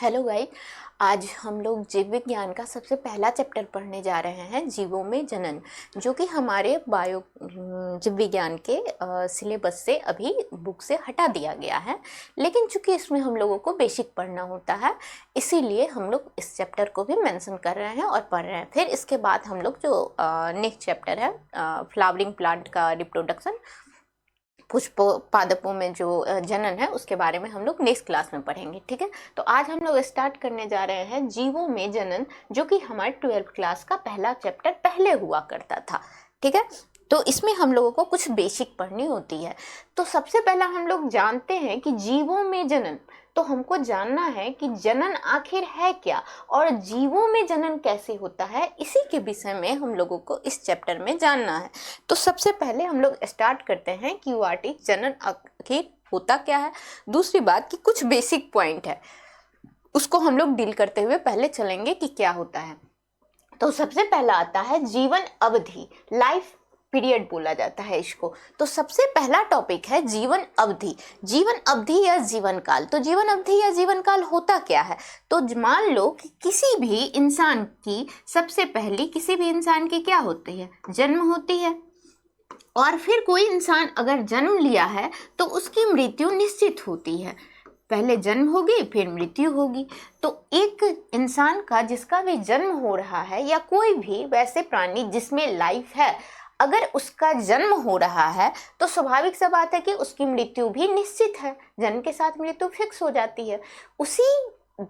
Hello guys. आज हम लोग जीव विज्ञान का सबसे पहला चैप्टर पढ़ने जा रहे हैं, जीवों में जनन, जो कि हमारे जीव विज्ञान के सिलेबस से अभी बुक से हटा दिया गया है। लेकिन चूंकि इसमें हम लोगों को बेसिक पढ़ना होता है, इसीलिए हम लोग इस चैप्टर को भी मेंशन कर रहे हैं और पढ़ रहे हैं। फिर इसके बाद हम लोग जो नेक्स्ट चैप्टर है, फ्लावरिंग प्लांट का रिप्रोडक्शन, पुष्प पादपों में जो जनन है, उसके बारे में हम लोग नेक्स्ट क्लास में पढ़ेंगे। ठीक है, तो आज हम लोग स्टार्ट करने जा रहे हैं जीवों में जनन, जो कि हमारे 12th क्लास का पहला चैप्टर पहले हुआ करता था। ठीक है, तो इसमें हम लोगों को कुछ बेसिक पढ़नी होती है। तो सबसे पहला हम लोग जानते हैं कि जीवों में जनन, तो हमको जानना है कि जनन आखिर है क्या और जीवों में जनन कैसे होता है, इसी के विषय में हम लोगों को इस चैप्टर में जानना है। तो सबसे पहले हम लोग स्टार्ट करते हैं कि व्हाट इज जनन, आखिर होता क्या है। दूसरी बात कि कुछ बेसिक पॉइंट है, उसको हम लोग डील करते हुए पहले चलेंगे कि क्या होता है। तो सबसे पहला आता है जीवन अवधि, लाइफ पीरियड बोला जाता है इसको। तो सबसे पहला टॉपिक है जीवन अवधि। जीवन अवधि या जीवन काल। तो जीवन अवधि या जीवन काल होता क्या है? तो मान लो कि किसी भी इंसान की सबसे पहली किसी भी इंसान की क्या होती है? जन्म होती है। और फिर कोई इंसान अगर जन्म लिया है तो उसकी मृत्यु निश्चित होती है। पहले जन्म होगी फिर मृत्यु होगी। तो एक इंसान का जिसका भी जन्म हो रहा है, या कोई भी वैसे प्राणी जिसमें लाइफ है, अगर उसका जन्म हो रहा है तो स्वाभाविक सा बात है कि उसकी मृत्यु भी निश्चित है। जन्म के साथ मृत्यु फिक्स हो जाती है। उसी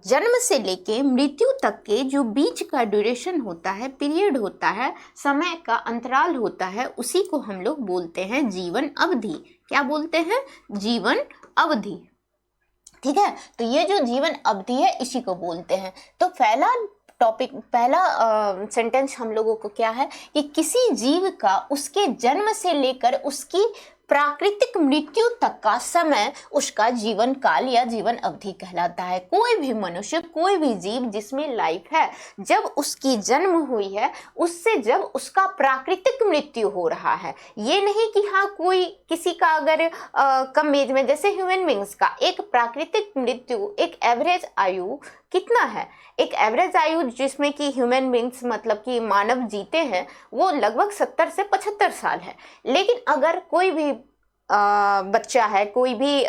जन्म से लेके मृत्यु तक के जो बीच का ड्यूरेशन होता है, पीरियड होता है, समय का अंतराल होता है, उसी को हम लोग बोलते हैं जीवन अवधि। क्या बोलते हैं? जीवन अवधि। ठीक है, तो ये जो जीवन अवधि है इसी को बोलते हैं। तो पहला सेंटेंस हम लोगों को क्या है कि किसी जीव का उसके जन्म से लेकर उसकी प्राकृतिक मृत्यु तक का समय उसका जीवन काल या जीवन अवधि कहलाता है। कोई भी मनुष्य, कोई भी जीव जिसमें लाइफ है, जब उसकी जन्म हुई है उससे जब उसका प्राकृतिक मृत्यु हो रहा है, ये नहीं कि हाँ कोई किसी का अगर कम एज में, जैसे ह्यूमन बींग्स का एक प्राकृतिक मृत्यु, एक एवरेज आयु कितना है? एक एवरेज आयु जिसमें कि ह्यूमन बींग्स मतलब कि मानव जीते हैं वो लगभग 70 से 75 साल है। लेकिन अगर कोई भी बच्चा है, कोई भी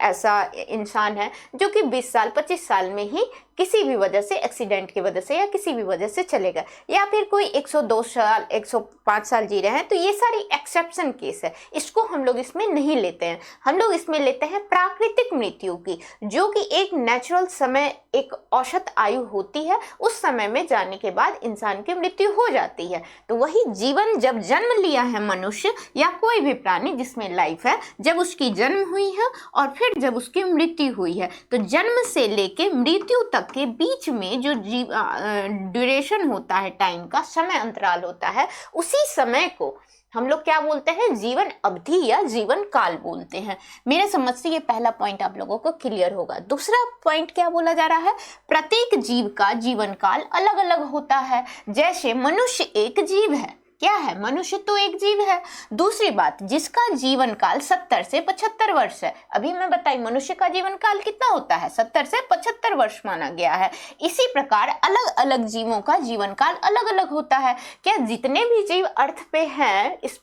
ऐसा इंसान है जो कि 20 साल 25 साल में ही किसी भी वजह से, एक्सीडेंट की वजह से या किसी भी वजह से चलेगा, या फिर कोई 102 साल 105 साल जी रहे हैं, तो ये सारी एक्सेप्शन केस है, इसको हम लोग इसमें नहीं लेते हैं। हम लोग इसमें लेते हैं प्राकृतिक मृत्यु की, जो कि एक नेचुरल समय, एक औसत आयु होती है, उस समय में जाने के बाद इंसान की मृत्यु हो जाती है। तो वही जीवन, जब जन्म लिया है मनुष्य या कोई भी प्राणी जिसमें लाइफ है, जब उसकी जन्म हुई है और फिर जब उसकी मृत्यु हुई है, तो जन्म से लेके मृत्यु तक के बीच में जो ड्यूरेशन होता है, टाइम का समय अंतराल होता है, उसी समय को हम लोग क्या बोलते हैं? जीवन अवधि या जीवन काल बोलते हैं। मेरे समझ से ये पहला पॉइंट आप लोगों को क्लियर होगा। दूसरा पॉइंट क्या बोला जा रहा है? प्रत्येक जीव का जीवन काल अलग अलग होता है। जैसे मनुष्य एक जीव है। क्या है? मनुष्य तो एक जीव है। दूसरी बात, जिसका जीवन काल 70 से 75 वर्ष है। अभी मैं बताई मनुष्य का जीवन काल कितना होता है? 70 से 75 वर्ष माना गया है। इसी प्रकार अलग अलग जीवों का जीवन काल अलग अलग होता है। क्या जितने भी जीव अर्थ पे हैं, इस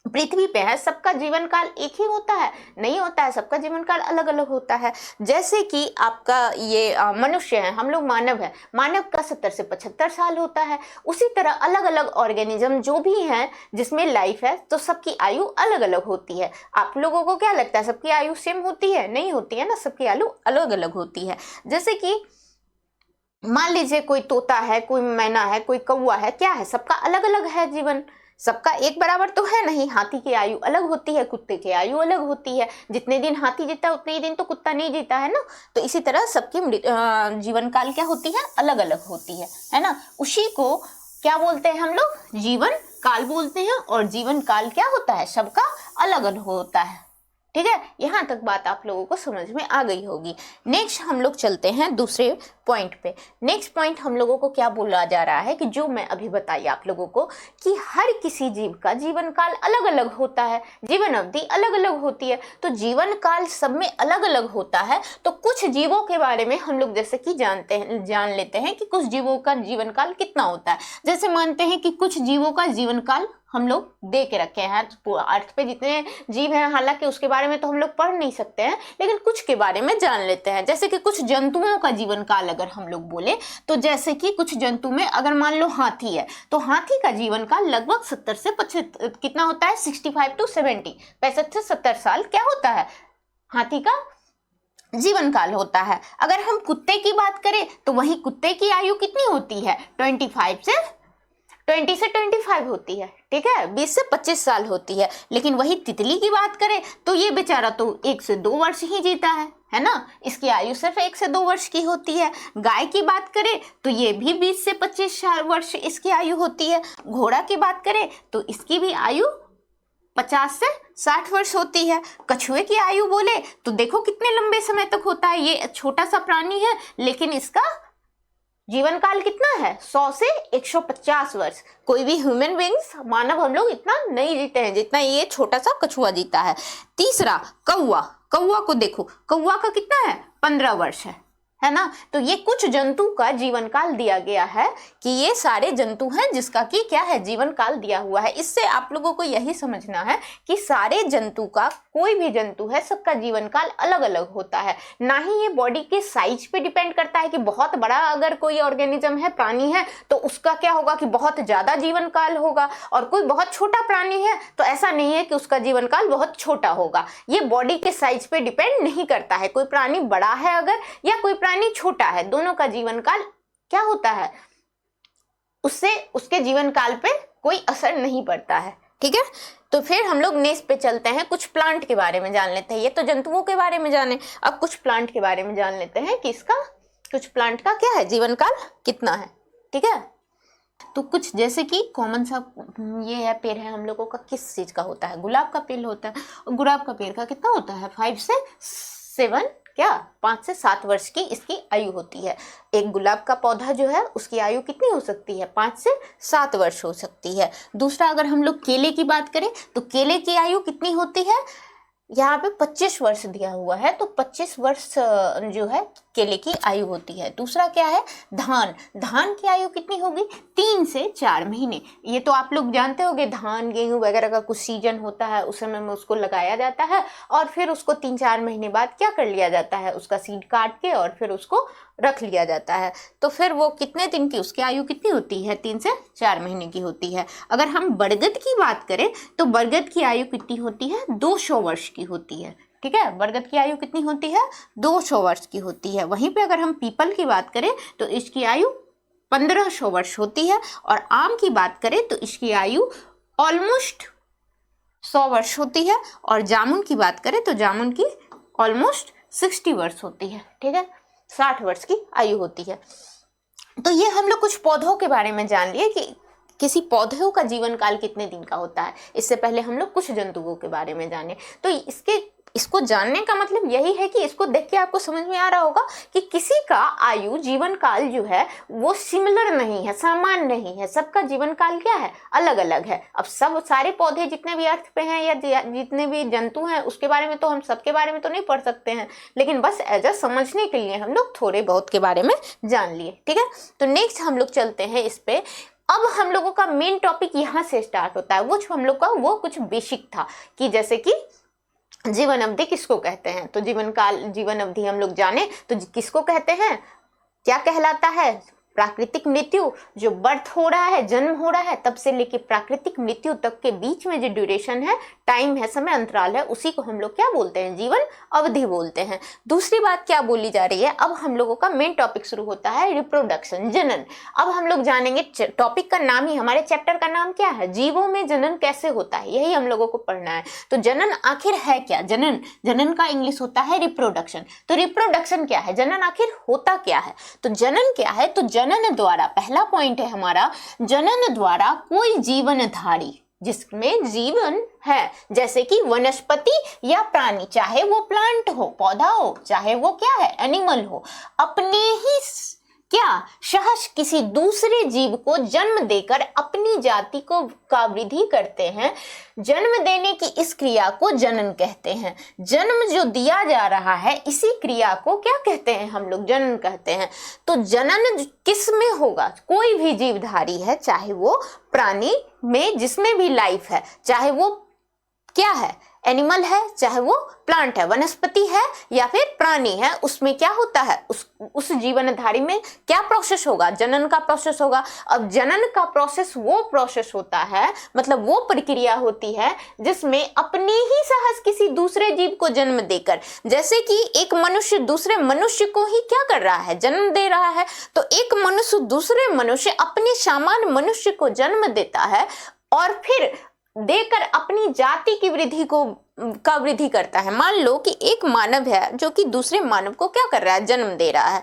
पृथ्वी पे है, सबका जीवन काल एक ही होता है? नहीं होता है, सबका जीवन काल अलग अलग होता है। जैसे कि आपका ये मनुष्य है, हम लोग मानव है, मानव का 70 से 75 साल होता है। उसी तरह अलग अलग ऑर्गेनिज्म जो भी हैं जिसमें लाइफ है, तो सबकी आयु अलग अलग होती है। आप लोगों को क्या लगता है सबकी आयु सेम होती है? नहीं होती है ना, सबकी आयु अलग अलग होती है। जैसे कि मान लीजिए कोई तोता है, कोई मैना है, कोई कौवा है, क्या है? सबका अलग अलग है जीवन, सबका एक बराबर तो है नहीं। हाथी की आयु अलग होती है, कुत्ते की आयु अलग होती है। जितने दिन हाथी जीता उतने ही दिन तो कुत्ता नहीं जीता है ना। तो इसी तरह सबकी जीवन काल क्या होती है? अलग अलग होती है ना। उसी को क्या बोलते हैं हम लोग? जीवन काल बोलते हैं। और जीवन काल क्या होता है? सबका अलग अलग होता है। ठीक है, यहाँ तक बात आप लोगों को समझ में आ गई होगी। नेक्स्ट हम लोग चलते हैं दूसरे पॉइंट पे। नेक्स्ट पॉइंट हम लोगों को क्या बोला जा रहा है कि जो मैं अभी बताई आप लोगों को कि हर किसी जीव का जीवन काल अलग अलग होता है, जीवन अवधि अलग अलग होती है। तो जीवन काल सब में अलग अलग होता है। तो कुछ जीवों के बारे में हम लोग जैसे कि जान लेते हैं कि कुछ जीवों का जीवन काल कितना होता है। जैसे मानते हैं कि कुछ जीवों का जीवन काल हम लोग दे के रखे हैं। अर्थ पे जितने जीव हैं, हालांकि उसके बारे में तो हम लोग पढ़ नहीं सकते हैं, लेकिन कुछ के बारे में जान लेते हैं। जैसे कि कुछ जंतुओं का जीवन काल अगर हम लोग बोले तो जैसे कि कुछ जंतु में अगर मान लो हाथी है, तो हाथी का जीवन काल लगभग 70 से 75 कितना होता है, 65 to 70, 65 से 70 साल क्या होता है, हाथी का जीवन काल होता है। अगर हम कुत्ते की बात करें तो वही कुत्ते की आयु कितनी होती है, 20 से 25 होती है। ठीक है, 20 से 25 साल होती है। लेकिन वही तितली की बात करें तो ये बेचारा तो 1 से 2 वर्ष ही जीता है ना, इसकी आयु सिर्फ 1 से 2 वर्ष की होती है। गाय की बात करें तो ये भी 20 से 25 वर्ष इसकी आयु होती है। घोड़ा की बात करें तो इसकी भी आयु 50 से 60 वर्ष होती है। कछुए की आयु बोले तो देखो कितने लंबे समय तक होता है। ये छोटा सा प्राणी है लेकिन इसका जीवन काल कितना है, 100 से 150 वर्ष। कोई भी ह्यूमन बींग्स, मानव हम लोग इतना नहीं जीते हैं जितना ये छोटा सा कछुआ जीता है। तीसरा कौवा, कौवा को देखो, कौवा का कितना है, 15 वर्ष है ना। तो ये कुछ जंतु का जीवन काल दिया गया है कि ये सारे जंतु हैं जिसका कि क्या है, जीवन काल दिया हुआ है। इससे आप लोगों को यही समझना है कि सारे जंतु का, कोई भी जंतु है, सबका जीवन काल अलग अलग होता है। ना ही ये बॉडी के साइज पे डिपेंड करता है कि बहुत बड़ा अगर कोई ऑर्गेनिज्म है, प्राणी है, तो उसका क्या होगा कि बहुत ज्यादा जीवन काल होगा, और कोई बहुत छोटा प्राणी है तो ऐसा नहीं है कि उसका जीवन काल बहुत छोटा होगा। ये बॉडी के साइज पे डिपेंड नहीं करता है। कोई प्राणी बड़ा है अगर या कोई प्राणी छोटा है, दोनों का जीवन काल क्या होता है, उससे उसके जीवन काल पे कोई असर नहीं पड़ता है। ठीक है, तो फिर हम लोग नेक्स्ट पे चलते हैं, कुछ प्लांट के बारे में जान लेते हैं। ये तो जंतुओं के बारे में जाने, अब कुछ प्लांट के बारे में जान लेते हैं कि इसका, कुछ प्लांट का क्या है, जीवन काल कितना है। ठीक है, तो कुछ जैसे कि कॉमन सा ये है, पेड़ है हम लोगों का, किस चीज का होता है, गुलाब का पेड़ होता है। और गुलाब का पेड़ का कितना होता है, 5 से 7 वर्ष की इसकी आयु होती है। एक गुलाब का पौधा जो है उसकी आयु कितनी हो सकती है, 5 से 7 वर्ष हो सकती है। दूसरा अगर हम लोग केले की बात करें तो केले की आयु कितनी होती है, यहाँ पे 25 वर्ष दिया हुआ है, तो 25 वर्ष जो है केले की आयु होती है। दूसरा क्या है, धान, धान की आयु कितनी होगी, 3 से 4 महीने। ये तो आप लोग जानते होंगे, धान गेहूं वगैरह का कुछ सीजन होता है, उस समय में उसको लगाया जाता है और फिर उसको 3-4 महीने बाद क्या कर लिया जाता है, उसका सीड काट के और फिर उसको रख लिया जाता है। तो फिर वो कितने दिन की, उसकी आयु कितनी होती है, 3 से 4 महीने की होती है। अगर हम बरगद की बात करें तो बरगद की आयु कितनी होती है, 200 वर्ष की होती है। ठीक है, बरगद की आयु कितनी होती है, 200 वर्ष की होती है। वहीं पे अगर हम पीपल की बात करें तो इसकी आयु 1500 वर्ष होती है। और आम की बात करें तो इसकी आयु ऑलमोस्ट 100 वर्ष होती है। और जामुन की बात करें तो जामुन की ऑलमोस्ट 60 वर्ष होती है। ठीक है, 60 वर्ष की आयु होती है। तो ये हम लोग कुछ पौधों के बारे में जान लिए कि किसी पौधों का जीवन काल कितने दिन का होता है। इससे पहले हम लोग कुछ जंतुओं के बारे में जाने। तो इसको जानने का मतलब यही है कि इसको देख के आपको समझ में आ रहा होगा कि किसी का आयु, जीवन काल जो है वो सिमिलर नहीं है, समान नहीं है। सबका जीवन काल क्या है, अलग अलग है। अब सब सारे पौधे जितने भी अर्थ पे हैं या जितने भी जंतु हैं उसके बारे में तो हम सबके बारे में तो नहीं पढ़ सकते हैं, लेकिन बस एज अ समझने के लिए हम लोग थोड़े बहुत के बारे में जान लिए। ठीक है, तो नेक्स्ट हम लोग चलते हैं इस पे। अब हम लोगों का मेन टॉपिक यहाँ से स्टार्ट होता है। वो हम लोग का वो कुछ बेसिक था कि जैसे कि जीवन अवधि किसको कहते हैं। तो जीवन काल, जीवन अवधि हम लोग जाने तो किसको कहते हैं, क्या कहलाता है, प्राकृतिक मृत्यु। जो बर्थ हो रहा है, जन्म हो रहा है, तब से लेके प्राकृतिक मृत्यु तक के बीच में जो ड्यूरेशन है, टाइम है, समय अंतराल है, उसी को हम लोग क्या बोलते हैं, जीवन अवधि बोलते हैं। दूसरी बात क्या बोली जा रही है, अब हम लोगों का मेन टॉपिक शुरू होता है, रिप्रोडक्शन, जनन। अब हम लोग जानेंगे, टॉपिक का नाम ही, हमारे चैप्टर का नाम क्या है, जीवों में जनन कैसे होता है, यही हम लोगों को पढ़ना है। तो जनन आखिर है क्या, जनन, जनन का इंग्लिश होता है रिप्रोडक्शन। तो रिप्रोडक्शन क्या है, जनन आखिर होता क्या है। तो जनन क्या है, तो जनन द्वारा, पहला पॉइंट है हमारा, जनन द्वारा कोई जीवनधारी, जिसमें जीवन है, जैसे कि वनस्पति या प्राणी, चाहे वो प्लांट हो, पौधा हो, चाहे वो क्या है, एनिमल हो, अपने ही क्या सहज किसी दूसरे जीव को जन्म देकर अपनी जाति को का वृद्धि करते हैं। जन्म देने की इस क्रिया को जनन कहते हैं। जन्म जो दिया जा रहा है इसी क्रिया को क्या कहते हैं हम लोग, जनन कहते हैं। तो जनन किस में होगा, कोई भी जीवधारी है, चाहे वो प्राणी में जिसमें भी लाइफ है, चाहे वो क्या है, एनिमल है, चाहे वो प्लांट है, वनस्पति है या फिर प्राणी है, उसमें क्या होता है, उस जीवनधारी में क्या प्रोसेस होगा, जनन का प्रोसेस होगा। अब जनन का प्रोसेस वो प्रोसेस होता है, मतलब वो प्रक्रिया होती है जिसमें अपने ही सहज किसी दूसरे जीव को जन्म देकर, जैसे कि एक मनुष्य दूसरे मनुष्य को ही क्या कर रहा है, जन्म दे रहा है। तो एक मनुष्य दूसरे मनुष्य अपने समान मनुष्य को जन्म देता है और फिर देकर अपनी जाति की वृद्धि करता है। मान लो कि एक मानव है जो कि दूसरे मानव को क्या कर रहा है, जन्म दे रहा है।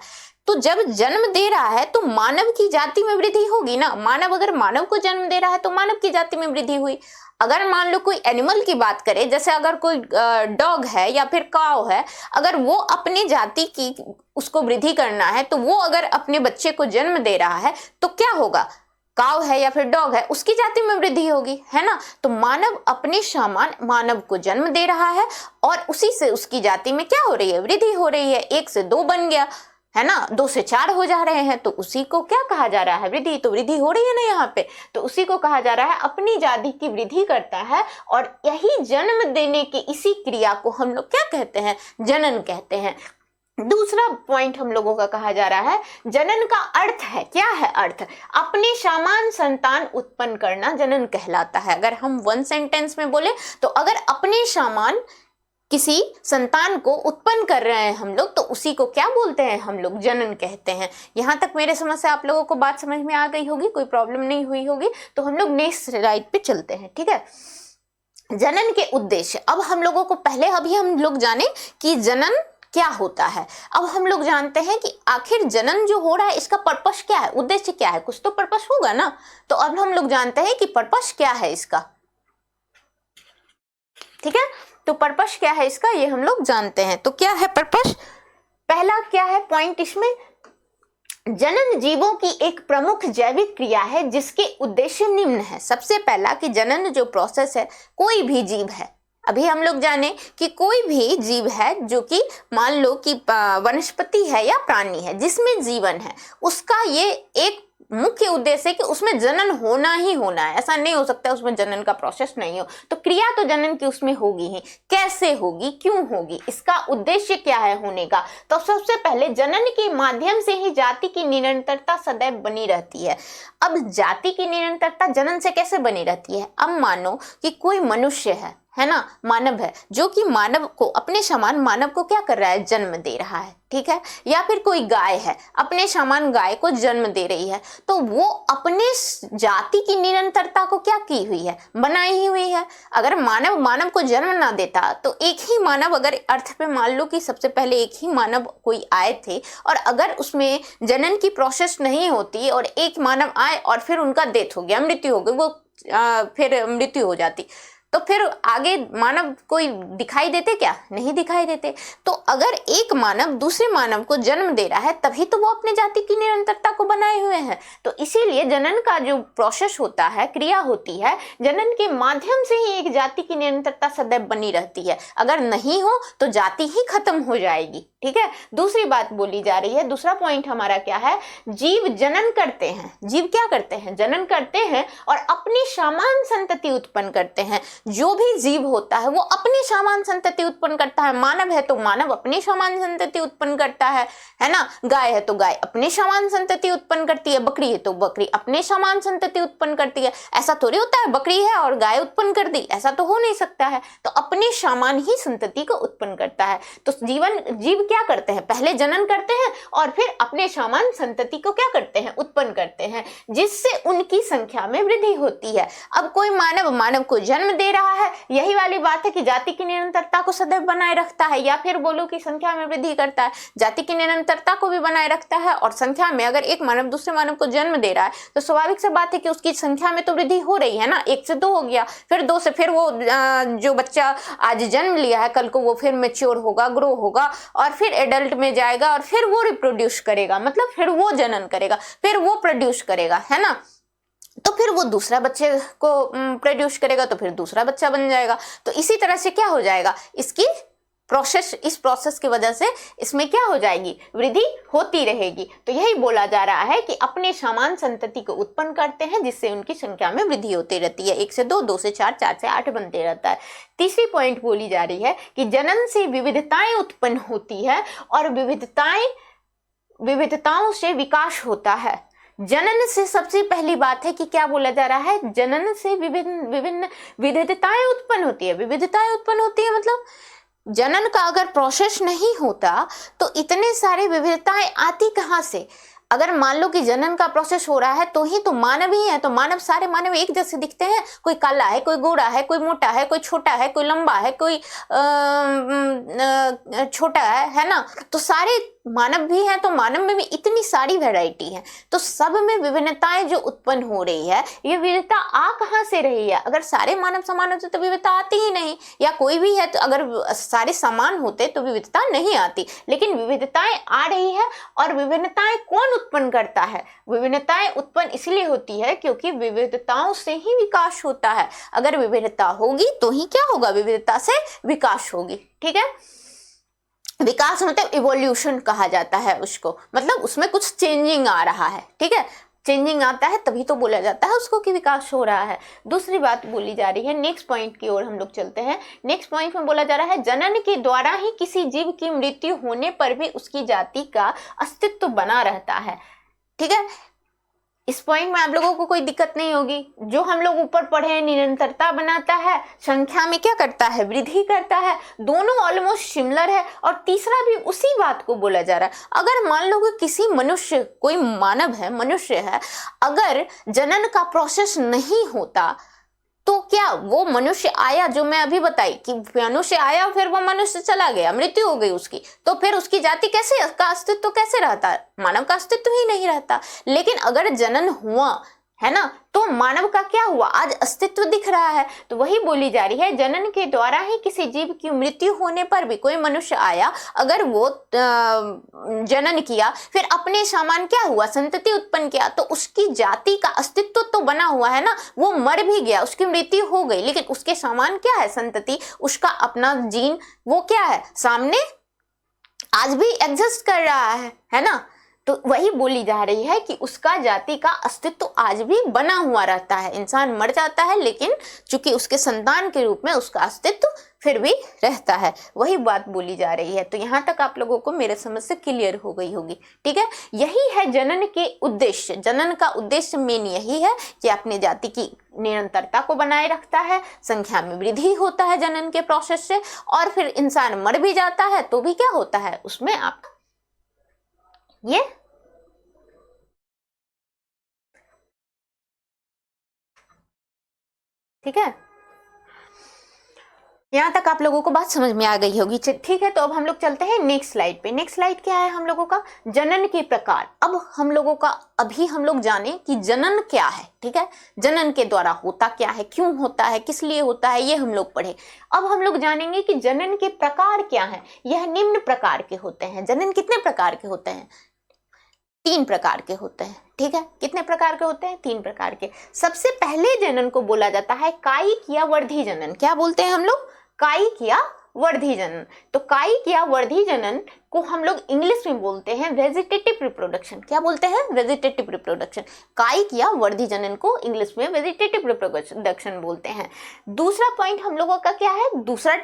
तो जब जन्म दे रहा है तो मानव की जाति में वृद्धि होगी ना। मानव अगर मानव को जन्म दे रहा है तो मानव की जाति में वृद्धि हुई। अगर मान लो कोई एनिमल की बात करें, जैसे अगर कोई डॉग है या फिर काव है, अगर वो अपनी जाति की उसको वृद्धि करना है तो वो अगर अपने बच्चे को जन्म दे रहा है तो क्या होगा, काव है या फिर डॉग है, उसकी जाति में वृद्धि होगी, है ना। तो मानव अपने समान मानव को जन्म दे रहा है और उसी से उसकी जाति में क्या हो रही है, वृद्धि हो रही है। 1 से 2 बन गया, है ना, 2 से 4 हो जा रहे हैं, तो उसी को क्या कहा जा रहा है, वृद्धि। तो वृद्धि हो रही है ना यहाँ पे, तो उसी को कहा जा रहा है अपनी जाति की वृद्धि करता है। और यही जन्म देने की इसी क्रिया को हम लोग क्या कहते हैं, जनन कहते हैं। दूसरा पॉइंट हम लोगों का कहा जा रहा है, जनन का अर्थ है, क्या है अर्थ, अपने समान संतान उत्पन्न करना जनन कहलाता है। अगर हम 1 सेंटेंस में बोले तो अगर अपने समान किसी संतान को उत्पन्न कर रहे हैं हम लोग, तो उसी को क्या बोलते हैं हम लोग, जनन कहते हैं। यहां तक मेरे समझ से आप लोगों को बात समझ में आ गई होगी, कोई प्रॉब्लम नहीं हुई होगी। तो हम लोग नेक्स्ट स्लाइड पे चलते हैं, ठीक है। जनन के उद्देश्य, अब हम लोगों को पहले अभी हम लोग जाने कि जनन क्या होता है। अब हम लोग जानते हैं कि आखिर जनन जो हो रहा है इसका पर्पस क्या है, उद्देश्य क्या है, कुछ तो पर्पस होगा ना। तो अब हम लोग जानते हैं कि पर्पस क्या है इसका, ठीक है। तो पर्पस क्या है इसका ये हम लोग जानते हैं। तो क्या है पर्पस, पहला क्या है पॉइंट इसमें, जनन जीवों की एक प्रमुख जैविक क्रिया है जिसके उद्देश्य निम्न है। सबसे पहला कि जनन जो प्रोसेस है, कोई भी जीव है, अभी हम लोग जाने कि कोई भी जीव है जो कि मान लो कि वनस्पति है या प्राणी है जिसमें जीवन है, उसका ये एक मुख्य उद्देश्य है कि उसमें जनन होना ही होना है। ऐसा नहीं हो सकता उसमें जनन का प्रोसेस नहीं हो। तो क्रिया तो जनन की उसमें होगी ही, कैसे होगी, क्यों होगी, इसका उद्देश्य क्या है होने का। तो सबसे पहले जनन के माध्यम से ही जाति की निरंतरता सदैव बनी रहती है। अब जाति की निरंतरता जनन से कैसे बनी रहती है, अब मानो कि कोई मनुष्य है ना, मानव है, जो कि मानव को अपने समान मानव को क्या कर रहा है, जन्म दे रहा है, ठीक है। या फिर कोई गाय है, अपने समान गाय को जन्म दे रही है, तो वो अपने जाति की निरंतरता को क्या की हुई है, बनाई ही हुई है। अगर मानव को जन्म ना देता तो एक ही मानव, अगर अर्थ पे मान लो कि सबसे पहले एक ही मानव कोई आए थे और अगर उसमें जनन की प्रोसेस नहीं होती और एक मानव आए और फिर उनका डेथ हो गया, मृत्यु हो गई, वो फिर मृत्यु हो जाती, तो फिर आगे मानव कोई दिखाई देते क्या, नहीं दिखाई देते। तो अगर एक मानव दूसरे मानव को जन्म दे रहा है तभी तो वो अपने जाति की निरंतरता को बनाए हुए हैं। तो इसीलिए जनन का जो प्रोसेस होता है, क्रिया होती है, जनन के माध्यम से ही एक जाति की निरंतरता सदैव बनी रहती है। अगर नहीं हो तो जाति ही खत्म हो जाएगी, ठीक है। दूसरी बात बोली जा रही है, दूसरा पॉइंट हमारा क्या है, जीव जनन करते हैं, जीव क्या करते हैं, जनन करते हैं और अपनी समान संतति उत्पन्न करते हैं। जो भी जीव होता है वो अपनी समान संतति उत्पन्न करता है। मानव है तो मानव अपनी समान संतति उत्पन्न करता है ना। गाय है तो गाय अपनी समान संतति उत्पन्न करती है, बकरी है तो बकरी अपने समान संतति उत्पन्न करती है। ऐसा थोड़ी होता है बकरी है और गाय उत्पन्न कर दी, ऐसा तो हो नहीं सकता है। तो अपने समान ही संतति को उत्पन्न करता है। तो जीव क्या करते हैं, पहले जनन करते हैं और फिर अपने समान संतति को क्या करते हैं, उत्पन्न करते हैं, जिससे उनकी संख्या में वृद्धि होती है। अब कोई मानव को जन्म दे रहा है, यही वाली बात है कि जाति की निरंतरता को सदैव बनाए रखता है, या फिर बोलो कि संख्या में वृद्धि करता है, जाति की निरंतरता को भी बनाए रखता है। और संख्या में अगर एक मानव दूसरे मानव को जन्म दे रहा है तो स्वाभाविक सी बात है कि उसकी संख्या में तो वृद्धि हो रही है ना, 1 से 2 हो गया, फिर 2 से फिर वो जो बच्चा आज जन्म लिया है कल को वो फिर मैच्योर होगा, ग्रो होगा और फिर एडल्ट में जाएगा और फिर वो रिप्रोड्यूस करेगा, मतलब फिर वो जनन करेगा, फिर वो प्रोड्यूस करेगा, है ना। तो फिर वो दूसरा बच्चे को प्रोड्यूस करेगा तो फिर दूसरा बच्चा बन जाएगा। तो इसी तरह से क्या हो जाएगा, इसकी प्रोसेस, इस प्रोसेस की वजह से इसमें क्या हो जाएगी, वृद्धि होती रहेगी। तो यही बोला जा रहा है कि अपने समान संतति को उत्पन्न करते हैं जिससे उनकी संख्या में वृद्धि होती रहती है, 1 से 2, 2 से 4, 4 से 8 बनते रहता है। तीसरी पॉइंट बोली जा रही है कि जनन से विविधताएं उत्पन्न होती है और विविधताओं से विकास होता है। जनन से सबसे पहली बात है कि क्या बोला जा रहा है, जनन से विभिन्न विविधताएं उत्पन्न होती है। विविधताएं उत्पन्न होती है मतलब जनन का अगर प्रोसेस नहीं होता तो इतने सारे विविधताएं आती कहां से। अगर मान लो कि जनन का प्रोसेस हो रहा है तो ही तो मानव ही है, तो मानव, सारे मानव एक जैसे दिखते हैं, कोई काला है, कोई गोरा है, कोई मोटा है, कोई छोटा है, कोई लंबा है, कोई छोटा है ना। तो सारे मानव भी हैं, तो मानव में भी इतनी सारी वैरायटी है, तो सब में विभिन्नताएं जो उत्पन्न हो रही है, ये विविधता आ कहां से रही है। अगर सारे मानव समान होते तो विविधता आती ही नहीं, या कोई भी है तो अगर सारे समान होते तो विविधता नहीं आती, लेकिन विविधताएं आ रही है। और विभिन्नताएं कौन उत्पन्न करता है, विभिन्नताएं उत्पन्न इसलिए होती है क्योंकि विविधताओं से ही विकास होता है। अगर विविधता होगी तो ही क्या होगा, विविधता से विकास होगी, ठीक है। विकास मतलब इवोल्यूशन कहा जाता है उसको, मतलब उसमें कुछ चेंजिंग आ रहा है, ठीक है। चेंजिंग आता है तभी तो बोला जाता है उसको कि विकास हो रहा है। दूसरी बात बोली जा रही है, नेक्स्ट पॉइंट की ओर हम लोग चलते हैं। नेक्स्ट पॉइंट में बोला जा रहा है, जनन के द्वारा ही किसी जीव की मृत्यु होने पर भी उसकी जाति का अस्तित्व बना रहता है, ठीक है। इस पॉइंट में आप लोगों को कोई दिक्कत नहीं होगी। जो हम लोग ऊपर पढ़े हैं, निरंतरता बनाता है, संख्या में क्या करता है, वृद्धि करता है, दोनों ऑलमोस्ट सिमिलर है। और तीसरा भी उसी बात को बोला जा रहा है। अगर मान लो कि किसी मनुष्य, कोई मानव है, मनुष्य है, अगर जनन का प्रोसेस नहीं होता तो क्या वो मनुष्य आया, जो मैं अभी बताई कि मनुष्य आया फिर वो मनुष्य चला गया, मृत्यु हो गई उसकी, तो फिर उसकी जाति कैसे, का अस्तित्व कैसे रहता, मानव का अस्तित्व ही नहीं रहता। लेकिन अगर जनन हुआ है ना, तो मानव का क्या हुआ, आज अस्तित्व दिख रहा है। तो वही बोली जा रही है, जनन के द्वारा ही किसी जीव की मृत्यु होने पर भी कोई मनुष्य आया, अगर वो जनन किया, फिर अपने समान क्या हुआ, संतति उत्पन्न किया, तो उसकी जाति का अस्तित्व तो बना हुआ है ना। वो मर भी गया, उसकी मृत्यु हो गई, लेकिन उसके समान क्या है, संतति, उसका अपना जीन, वो क्या है, सामने आज भी एग्जिस्ट कर रहा है ना। तो वही बोली जा रही है कि उसका जाति का अस्तित्व आज भी बना हुआ रहता है। इंसान मर जाता है लेकिन चूंकि उसके संतान के रूप में उसका अस्तित्व फिर भी रहता है, वही बात बोली जा रही है। तो यहाँ तक आप लोगों को मेरे समझ से क्लियर हो गई होगी, ठीक है। यही है जनन के उद्देश्य। जनन का उद्देश्य मेन यही है कि अपने जाति की निरंतरता को बनाए रखता है, संख्या में वृद्धि होता है जनन के प्रोसेस से, और फिर इंसान मर भी जाता है तो भी क्या होता है, उसमें आप ये ठीक है। यहां तक आप लोगों को बात समझ में आ गई होगी, ठीक है। तो अब हम लोग चलते हैं नेक्स्ट स्लाइड पे। नेक्स्ट स्लाइड क्या है हम लोगों का, जनन के प्रकार। अब हम लोगों का, अभी हम लोग जाने कि जनन क्या है, ठीक है। जनन के द्वारा होता क्या है, क्यों होता है, किस लिए होता है, ये हम लोग पढ़े। अब हम लोग जानेंगे कि जनन के प्रकार क्या है। यह निम्न प्रकार के होते हैं। जनन कितने प्रकार के होते हैं, 3 प्रकार के होते हैं, ठीक है। कितने प्रकार के होते हैं, 3 प्रकार के। सबसे पहले जनन को बोला जाता है कायिक या वर्धी जनन। क्या बोलते हैं हम लोग, कायिक या वर्धी जनन। तो कायिक या वर्धी जनन को हम लोग इंग्लिश में बोलते हैं वेजिटेटिव रिप्रोडक्शन। क्या बोलते हैं, वेजिटेटिव रिप्रोडक्शन। कायिक या वर्धी जनन को इंग्लिश में वेजिटेटिव रिप्रोडक्शन बोलते हैं। दूसरा पॉइंट हम लोगों का क्या है, दूसरा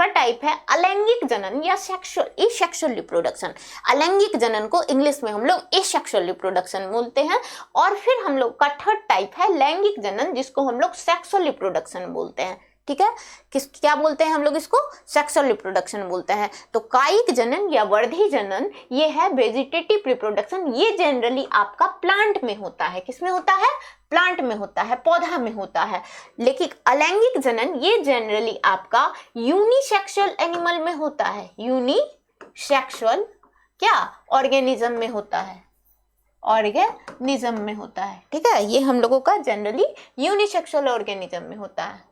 टाइप है अलैंगिक जनन या सेक्सुअल रिप्रोडक्शन। अलैंगिक जनन को इंग्लिश में हम लोग एसेक्सुअल रिप्रोडक्शन बोलते हैं। और फिर हम लोग का थर्ड टाइप है लैंगिक जनन, जिसको हम लोग सेक्सुअल रिप्रोडक्शन बोलते हैं, ठीक है, क्या बोलते हैं हम लोग इसको? सेक्सुअल रिप्रोडक्शन बोलते हैं। तो कायिक जनन या वर्धी जनन ये है वेजिटेटिव रिप्रोडक्शन। ये जनरली आपका प्लांट में होता है। किसमें होता है? प्लांट में होता है, पौधा में होता है। लेकिन अलैंगिक जनन ये जनरली आपका यूनिसेक्सुअल एनिमल में होता है। यूनिसेक्सुअल क्या ऑर्गेनिज्म में होता है, ऑर्गेनिज्म में होता है। ठीक है, ये हम लोगों का जनरली यूनिसेक्सुअल ऑर्गेनिज्म में होता है।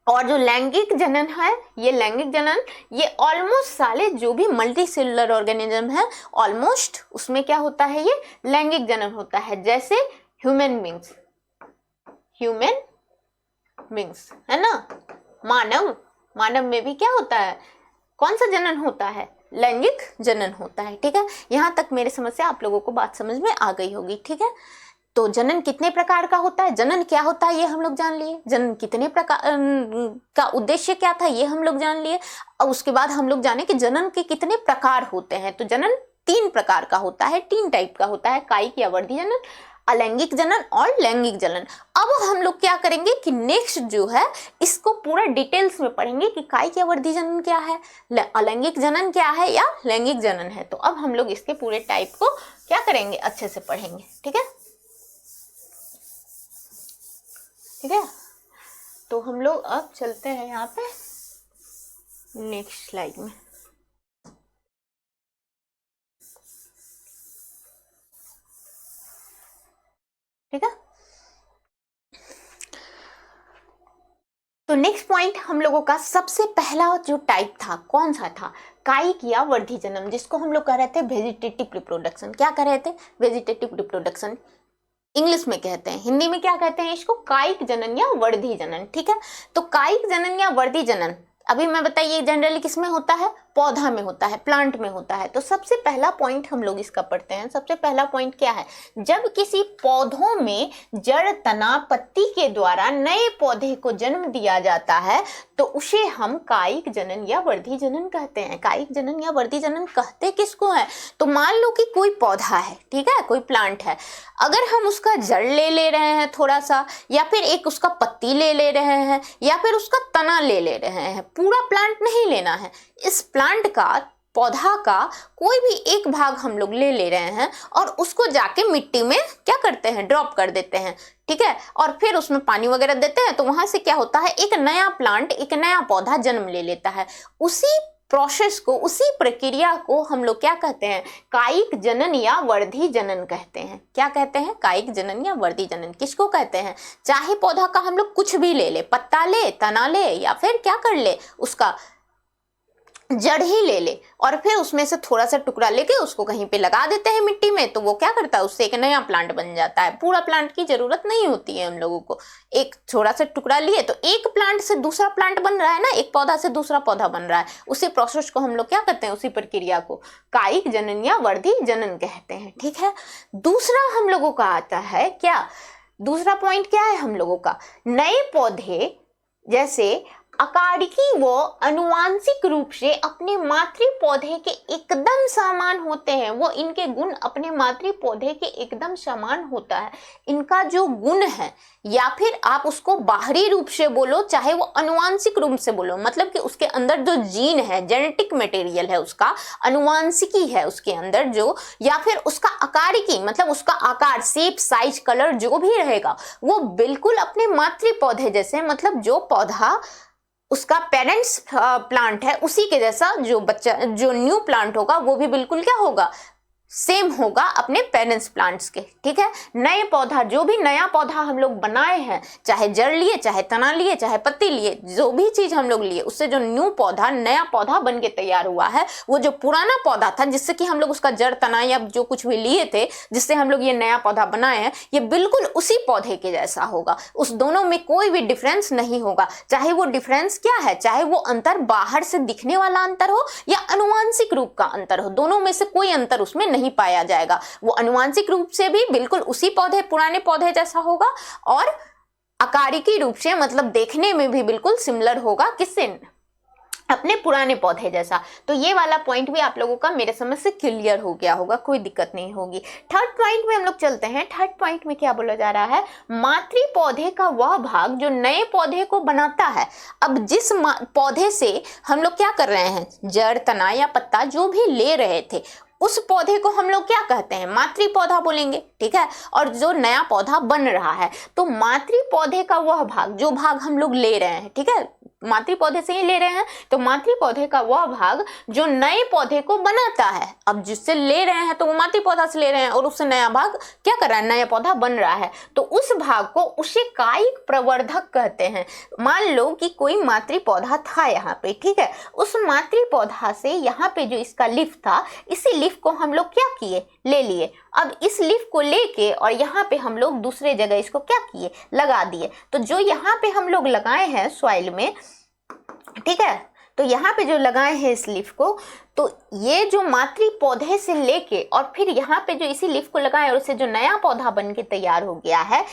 और जो लैंगिक जनन है, ये लैंगिक जनन ये ऑलमोस्ट सारे जो भी मल्टी सेलुलर ऑर्गेनिज्म है ऑलमोस्ट उसमें क्या होता है? ये लैंगिक जनन होता है। जैसे ह्यूमन बींग्स है ना, मानव में भी क्या होता है? कौन सा जनन होता है? लैंगिक जनन होता है। ठीक है, यहां तक मेरे समझ से आप लोगों को बात समझ में आ गई होगी। ठीक है, तो जनन कितने प्रकार का होता है, जनन क्या होता है ये हम लोग जान लिए, जनन कितने प्रकार का उद्देश्य क्या था ये हम लोग जान लिए। और उसके बाद हम लोग जाने कि जनन के कितने प्रकार होते हैं। तो जनन 3 प्रकार का होता है, 3 टाइप का होता है, कायिक या वर्धी जनन, अलैंगिक जनन और लैंगिक जनन। अब हम लोग क्या करेंगे कि नेक्स्ट जो है इसको पूरा डिटेल्स में पढ़ेंगे कि कायिक या वर्धी जनन क्या है, अलैंगिक जनन क्या है या लैंगिक जनन है। तो अब हम लोग इसके पूरे टाइप को क्या करेंगे? अच्छे से पढ़ेंगे। ठीक है, ठीक है, तो हम लोग अब चलते हैं यहाँ पे नेक्स्ट स्लाइड में। ठीक है, तो नेक्स्ट पॉइंट हम लोगों का सबसे पहला जो टाइप था कौन सा था? कायिक या वर्धी जनन, जिसको हम लोग कह रहे थे वेजिटेटिव रिप्रोडक्शन। क्या कह रहे थे? वेजिटेटिव रिप्रोडक्शन इंग्लिश में कहते हैं, हिंदी में क्या कहते हैं इसको? कायिक जनन या वर्धी जनन। ठीक है, तो कायिक जनन या वर्धी जनन अभी मैं बताइए जनरली किस में होता है? पौधा में होता है, प्लांट में होता है। तो सबसे पहला पॉइंट हम लोग इसका पढ़ते हैं। सबसे पहला पॉइंट क्या है? जब किसी पौधों में जड़, तना, पत्ती के द्वारा नए पौधे को जन्म दिया जाता है तो उसे हम कायिक जनन या वर्धी जनन कहते हैं। कायिक जनन या वर्धी जनन कहते किसको है? तो मान लो कि कोई पौधा है, ठीक है, कोई प्लांट है, अगर हम उसका जड़ ले रहे हैं थोड़ा सा, या फिर एक उसका पत्ती ले रहे हैं, या फिर उसका तना ले रहे हैं, पूरा प्लांट नहीं लेना है, इस प्लांट का, पौधा का कोई भी एक भाग हम लोग ले रहे हैं और उसको जाके मिट्टी में क्या करते हैं? ड्रॉप कर देते हैं। ठीक है, और फिर उसमें पानी वगैरह देते हैं तो वहां से क्या होता है? एक नया प्लांट, एक नया पौधा जन्म ले लेता है। उसी प्रोसेस को, उसी प्रक्रिया को हम लोग क्या कहते हैं? कायिक जनन या वर्धी जनन कहते हैं। क्या कहते हैं? कायिक जनन या वर्धी जनन किसको कहते हैं? चाहे पौधा का हम लोग कुछ भी ले, पत्ता ले, तना ले, या फिर क्या कर ले, उसका जड़ ही ले और फिर उसमें से थोड़ा सा टुकड़ा लेके उसको कहीं पे लगा देते हैं मिट्टी में, तो वो क्या करता है? उससे एक नया प्लांट बन जाता है। पूरा प्लांट की जरूरत नहीं होती है हम लोगों को, एक थोड़ा सा टुकड़ा लिए तो एक प्लांट से दूसरा प्लांट बन रहा है ना, एक पौधा से दूसरा पौधा बन रहा है। उसी प्रोसेस को हम लोग क्या कहते हैं? उसी प्रक्रिया को कायिक जनन या वर्धी जनन कहते हैं। ठीक है, दूसरा हम लोगों का आता है क्या? दूसरा पॉइंट क्या है हम लोगों का? नए पौधे जैसे अकारिकी वो अनुवांशिक रूप से अपने मातृ पौधे के एकदम समान होते हैं। वो इनके गुण अपने मातृ पौधे के एकदम समान होता है। इनका जो गुण है, या फिर आप उसको बाहरी रूप से बोलो, चाहे वो अनुवांशिक रूप से बोलो, मतलब कि उसके अंदर जो जीन है, जेनेटिक मटेरियल है, उसका अनुवांशिकी है उसके अंदर जो, या फिर उसका आकारिकी मतलब उसका आकार, शेप, साइज, कलर जो भी रहेगा वो बिल्कुल अपने मातृ पौधे जैसे, मतलब जो पौधा उसका पेरेंट्स प्लांट है उसी के जैसा जो बच्चा, जो न्यू प्लांट होगा वो भी बिल्कुल क्या होगा? सेम होगा अपने पेरेंट्स प्लांट्स के। ठीक है, नए पौधा, जो भी नया पौधा हम लोग बनाए हैं, चाहे जड़ लिए, चाहे तना लिए, चाहे पत्ती लिए, जो भी चीज हम लोग लिए, उससे जो न्यू पौधा, नया पौधा बन के तैयार हुआ है, वो जो पुराना पौधा था जिससे कि हम लोग उसका जड़, तना या जो कुछ भी लिए थे जिससे हम लोग ये नया पौधा बनाए हैं, ये बिल्कुल उसी पौधे के जैसा होगा। उस दोनों में कोई भी डिफरेंस नहीं होगा। चाहे वो डिफरेंस क्या है, चाहे वो अंतर बाहर से दिखने वाला अंतर हो या अनुवांशिक रूप का अंतर हो, दोनों में से कोई अंतर उसमें नहीं पाया जाएगा। वो अनुवांशिक रूप से भी बिल्कुल उसी पौधे, पुराने पौधे जैसा होगा, और आकारिकी रूप से मतलब देखने में भी बिल्कुल सिमिलर होगा। किससे? अपने पुराने पौधे जैसा। तो ये वाला पॉइंट भी आप लोगों का मेरे समझ से क्लियर हो गया होगा, कोई दिक्कत नहीं होगी। थर्ड पॉइंट में हम लोग चलते हैं। थर्ड पॉइंट में क्या बोला जा रहा है, मातृ पौधे का वह भाग जो नए पौधे को बनाता है। अब जिस पौधे से हम लोग क्या कर रहे हैं, जड़, तना या पत्ता जो भी ले रहे थे, उस पौधे को हम लोग क्या कहते हैं, मातृ पौधा बोलेंगे, ठीक है। और जो नया पौधा बन रहा है, तो मातृ पौधे का वह भाग, जो भाग हम लोग ले रहे हैं, ठीक है, मातृ पौधे से ही ले रहे हैं, तो मातृ पौधे का वह भाग जो नए पौधे को बनाता है। अब जिससे ले रहे हैं तो वो मातृ पौधा से ले रहे हैं और उससे नया भाग क्या कर रहा है, नया पौधा बन रहा है, तो उस भाग को उसे कायिक प्रवर्धक कहते हैं। मान लो कि कोई मातृ पौधा था यहाँ पे, ठीक है, उस मातृ पौधा से यहाँ पे जो इसका लीफ था, इसी लीफ को हम लोग क्या किए, ले लिए। अब इस लीफ को लेके और यहाँ पे हम लोग दूसरे जगह इसको क्या किए, लगा दिए। तो जो यहाँ पे हम लोग लगाए हैं सॉइल में, ठीक है, तो यहाँ पे जो लगाए हैं इस लीफ को, तो ये जो मातृ पौधे से लेके और फिर यहाँ पे जो इसी लीफ को लगाए और उससे जो नया पौधा बन के तैयार हो गया है,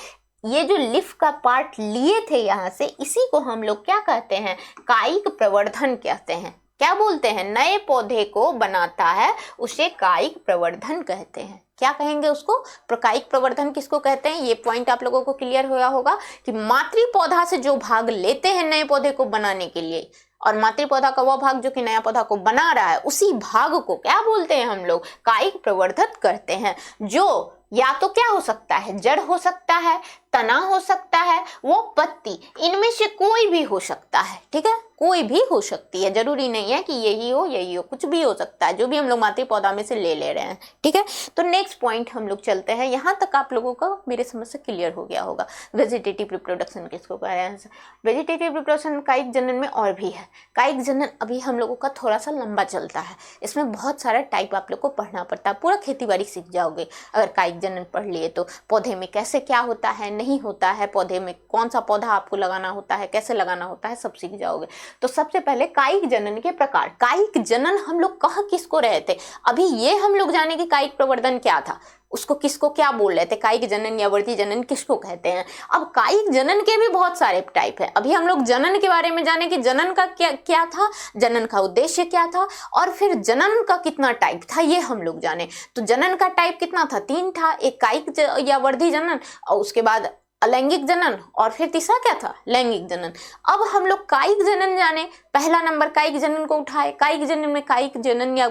ये जो लीफ का पार्ट लिए थे यहाँ से, इसी को हम लोग क्या कहते हैं, कायिक प्रवर्धन कहते हैं। क्या बोलते हैं, नए पौधे को बनाता है उसे कायिक प्रवर्धन कहते हैं। क्या कहेंगे उसको, कायिक प्रवर्धन किसको कहते हैं। ये पॉइंट आप लोगों को क्लियर हुआ होगा कि मातृ पौधा से जो भाग लेते हैं नए पौधे को बनाने के लिए, और मातृ पौधा का वह भाग जो कि नया पौधा को बना रहा है, उसी भाग को क्या बोलते हैं हम लोग, कायिक प्रवर्धक करते हैं। जो या तो क्या हो सकता है, जड़ हो सकता है, तना हो सकता है, वो पत्ती, इनमें से कोई भी हो सकता है, ठीक है, कोई भी हो सकती है, जरूरी नहीं है कि यही हो, कुछ भी हो सकता है, जो भी हम लोग मातृ पौधा में से ले रहे हैं, ठीक है। तो नेक्स्ट पॉइंट हम लोग चलते हैं। यहाँ तक आप लोगों का मेरे समझ से क्लियर हो गया होगा। वेजिटेटिव रिप्रोडक्शन किसको कह रहे हैं, वेजिटेटिव रिप्रोडक्शन कायिक जनन में और भी है। कायिक जनन अभी हम लोगों का थोड़ा सा लंबा चलता है, इसमें बहुत सारा टाइप आप लोग को पढ़ना पड़ता है, पूरा खेती बाड़ी सीख जाओगे अगर कायिक जनन पढ़ लिए तो। पौधे में कैसे क्या होता है, नहीं होता है, पौधे में कौन सा पौधा आपको लगाना होता है, कैसे लगाना होता है, सब सीख जाओगे। तो सबसे पहले कायिक जनन के प्रकार। कायिक जनन हम लोग कह किसको रहे थे, अभी ये हम लोग जाने कि कायिक प्रवर्धन क्या था, उसको किसको क्या बोल रहे थे, कायिक जनन या वर्ती जनन किसको कहते हैं। अब कायिक जनन के भी बहुत सारे टाइप है। अभी हम लोग जनन के बारे में जाने कि जनन का क्या था, जनन का उद्देश्य क्या था, और फिर जनन का कितना टाइप था, ये हम लोग जाने। तो जनन का टाइप कितना था, 3 था, एक कायिक या वर्धी जनन, और उसके बाद अलैंगिक जनन, और फिर तीसरा क्या था, लैंगिक जनन। अब हम लोग कायिक जनन जाने, पहला नंबर कायिक जनन को उठाए। कायिक जनन में कायिक जनन या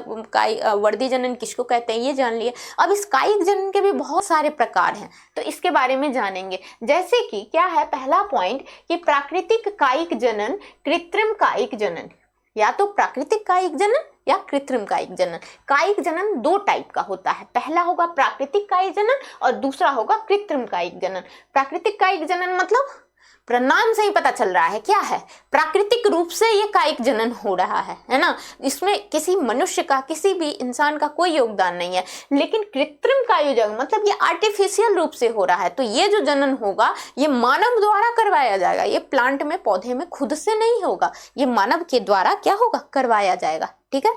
वर्धी जनन किसको कहते हैं ये जान लिए। अब इस कायिक जनन के भी बहुत सारे प्रकार हैं, तो इसके बारे में जानेंगे। जैसे कि क्या है पहला पॉइंट कि प्राकृतिक कायिक जनन, कृत्रिम कायिक जनन, या तो प्राकृतिक कायिक जनन या कृत्रिम कायिक जनन। कायिक जनन 2 टाइप का होता है, पहला होगा प्राकृतिक कायिक जनन और दूसरा होगा कृत्रिम कायिक जनन। प्राकृतिक कायिक जनन मतलब प्रनाम से ही पता चल रहा है क्या है, प्राकृतिक रूप से ये कायिक जनन हो रहा है ना, इसमें किसी मनुष्य का, किसी भी इंसान का कोई योगदान नहीं है। लेकिन कृत्रिम कायिक जनन मतलब ये आर्टिफिशियल रूप से हो रहा है, तो ये जो जनन होगा ये मानव द्वारा करवाया जाएगा, ये प्लांट में, पौधे में खुद से नहीं होगा, ये मानव के द्वारा क्या होगा, करवाया जाएगा, ठीक है।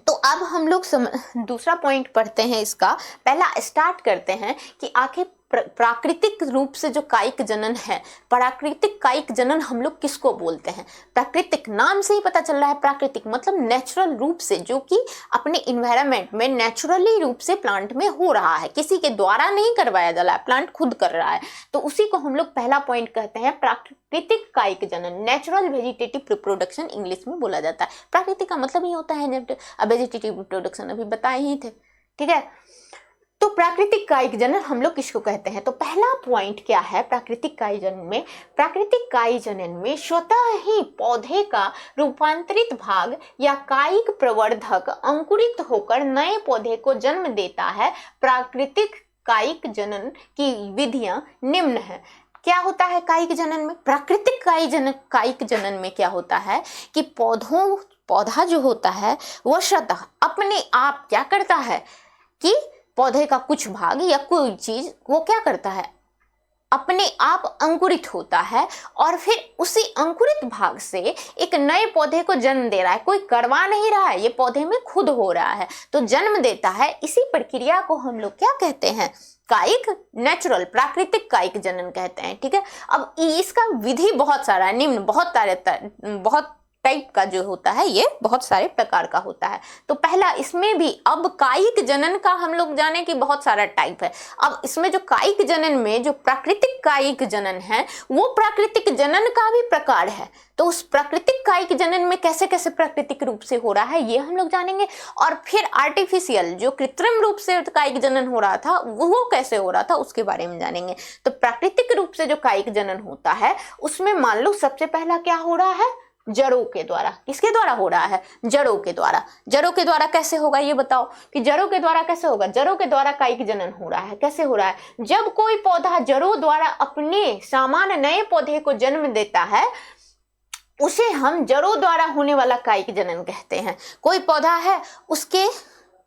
तो अब हम लोग दूसरा पॉइंट पढ़ते हैं इसका। पहला स्टार्ट करते हैं कि आखिर प्राकृतिक रूप से जो कायिक जनन है, प्राकृतिक कायिक जनन हम लोग किसको बोलते हैं। प्राकृतिक नाम से ही पता चल रहा है, प्राकृतिक मतलब नेचुरल रूप से, जो कि अपने इन्वायरमेंट में नेचुरली रूप से प्लांट में हो रहा है, किसी के द्वारा नहीं करवाया जा रहा है, प्लांट खुद कर रहा है, तो उसी को हम लोग पहला पॉइंट कहते हैं प्राकृतिक कायिक जनन। नेचुरल वेजिटेटिव रिप्रोडक्शन इंग्लिश में बोला जाता है। प्राकृतिक का मतलब ही होता है वेजिटेटिव रिप्रोडक्शन, अभी बताए ही थे, ठीक है। तो प्राकृतिक कायिक जनन हम लोग किसको कहते हैं, तो पहला पॉइंट क्या है प्राकृतिक कायिक जनन में। प्राकृतिक कायिक जनन में स्वतः ही पौधे का रूपांतरित भाग या कायिक प्रवर्धक अंकुरित होकर नए पौधे को जन्म देता है। प्राकृतिक कायिक जनन की विधियां निम्न है। क्या होता है कायिक जनन में, प्राकृतिक कायिक जनन में क्या होता है कि पौधा जो होता है वह स्वतः अपने आप क्या करता है कि पौधे का कुछ भाग या कोई चीज वो क्या करता है, अपने आप अंकुरित होता है और फिर उसी अंकुरित भाग से एक नए पौधे को जन्म दे रहा है। कोई करवा नहीं रहा है, ये पौधे में खुद हो रहा है, तो जन्म देता है। इसी प्रक्रिया को हम लोग क्या कहते हैं, कायिक, नेचुरल, प्राकृतिक कायिक जनन कहते हैं, ठीक है। अब इसका विधि बहुत सारा है, निम्न बहुत टाइप का जो होता है ये बहुत सारे प्रकार का होता है। तो पहला इसमें भी अब कायिक जनन का हम लोग जाने कि बहुत सारा टाइप है। अब इसमें जो कायिक जनन में जो प्राकृतिक कायिक जनन है वो प्राकृतिक जनन का भी प्रकार है। तो उस प्राकृतिक कायिक जनन में कैसे कैसे प्राकृतिक रूप से हो रहा है ये हम लोग जानेंगे। और फिर आर्टिफिशियल जो कृत्रिम रूप से कायिक जनन हो रहा था वो कैसे हो रहा था उसके बारे में जानेंगे। तो प्राकृतिक रूप से जो कायिक जनन होता है उसमें मान लो सबसे पहला क्या हो रहा है, जड़ों के द्वारा। किसके द्वारा हो रहा है, जड़ों के द्वारा। जड़ों के द्वारा कैसे होगा ये बताओ कि जड़ों के द्वारा कैसे होगा। जड़ों के द्वारा कायिक जनन हो रहा है। कैसे हो रहा है, जब कोई पौधा जड़ों द्वारा अपने सामान्य नए पौधे को जन्म देता है उसे हम जड़ों द्वारा होने वाला कायिक जनन कहते हैं। कोई पौधा है उसके